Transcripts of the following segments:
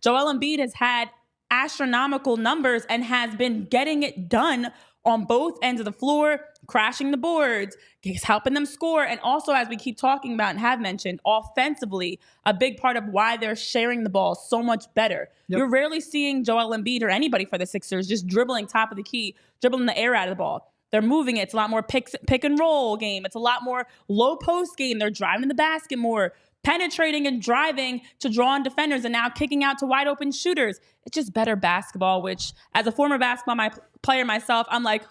Joel Embiid has had astronomical numbers and has been getting it done on both ends of the floor, crashing the boards, helping them score. And also, as we keep talking about and have mentioned, offensively, a big part of why they're sharing the ball so much better. Yep. You're rarely seeing Joel Embiid or anybody for the Sixers just dribbling top of the key, dribbling the air out of the ball. They're moving it. It's a lot more pick and roll game. It's a lot more low post game. They're driving the basket more, penetrating and driving to draw on defenders, and now kicking out to wide open shooters. It's just better basketball, which as a former basketball player myself, I'm like,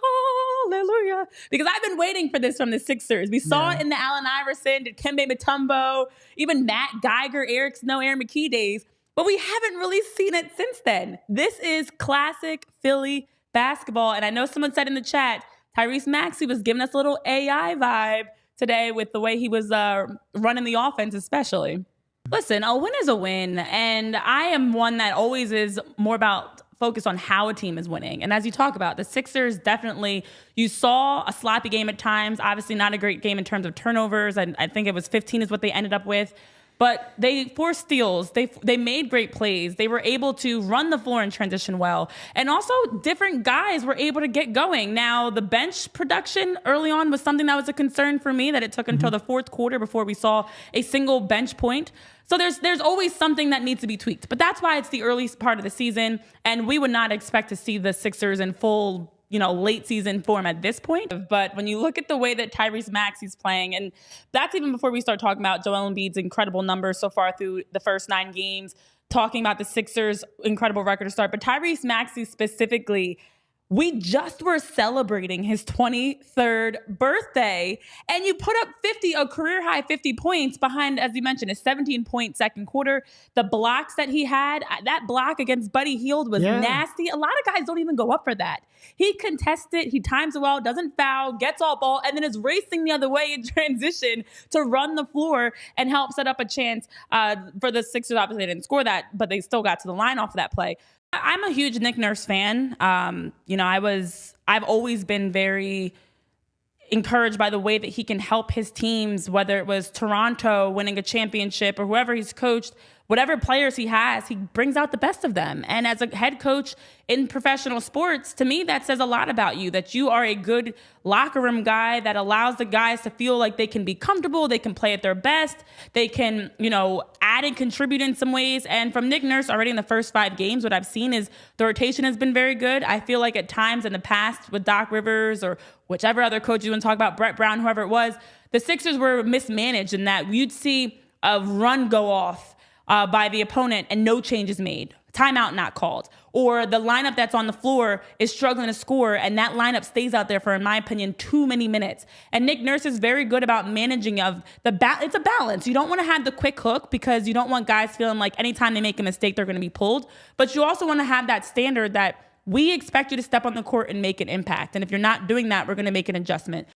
hallelujah. Because I've been waiting for this from the Sixers. We saw it in the Allen Iverson, Dikembe Mutombo, even Matt Geiger, Eric Snow, Aaron McKee days. But we haven't really seen it since then. This is classic Philly basketball. And I know someone said in the chat, Tyrese Maxey was giving us a little AI vibe today with the way he was running the offense especially. Listen, a win is a win. And I am one that always is more about focus on how a team is winning. And as you talk about, the Sixers definitely, you saw a sloppy game at times. Obviously not a great game in terms of turnovers. And I think it was 15 is what they ended up with. But they forced steals. They made great plays. They were able to run the floor and transition well. And also different guys were able to get going. Now, the bench production early on was something that was a concern for me, that it took until the fourth quarter before we saw a single bench point. So there's always something that needs to be tweaked. But that's why it's the early part of the season. And we would not expect to see the Sixers in full late season form at this point. But when you look at the way that Tyrese Maxey's playing, and that's even before we start talking about Joel Embiid's incredible numbers so far through the first 9 games, talking about the Sixers' incredible record to start, but Tyrese Maxey specifically, we just were celebrating his 23rd birthday, and you put up a career high 50 points behind, as you mentioned, a 17-point second quarter. The blocks that he had, that block against Buddy Hield was nasty. A lot of guys don't even go up for that. He contests it, he times it well, doesn't foul, gets all ball, and then is racing the other way in transition to run the floor and help set up a chance for the Sixers. Obviously, they didn't score that, but they still got to the line off of that play. I'm a huge Nick Nurse fan. I've always been very encouraged by the way that he can help his teams, whether it was Toronto winning a championship or whoever he's coached, whatever players he has, he brings out the best of them. And as a head coach in professional sports, to me, that says a lot about you, that you are a good locker room guy that allows the guys to feel like they can be comfortable, they can play at their best, they can, add and contribute in some ways. And from Nick Nurse already in the first 5 games, what I've seen is the rotation has been very good. I feel like at times in the past with Doc Rivers or whichever other coach you want to talk about, Brett Brown, whoever it was, the Sixers were mismanaged in that you'd see a run go off by the opponent and no changes made, timeout not called, or the lineup that's on the floor is struggling to score and that lineup stays out there for, in my opinion, too many minutes. And Nick Nurse is very good about managing of it's a balance. You don't want to have the quick hook because you don't want guys feeling like anytime they make a mistake, they're going to be pulled. But you also want to have that standard that we expect you to step on the court and make an impact. And if you're not doing that, we're going to make an adjustment.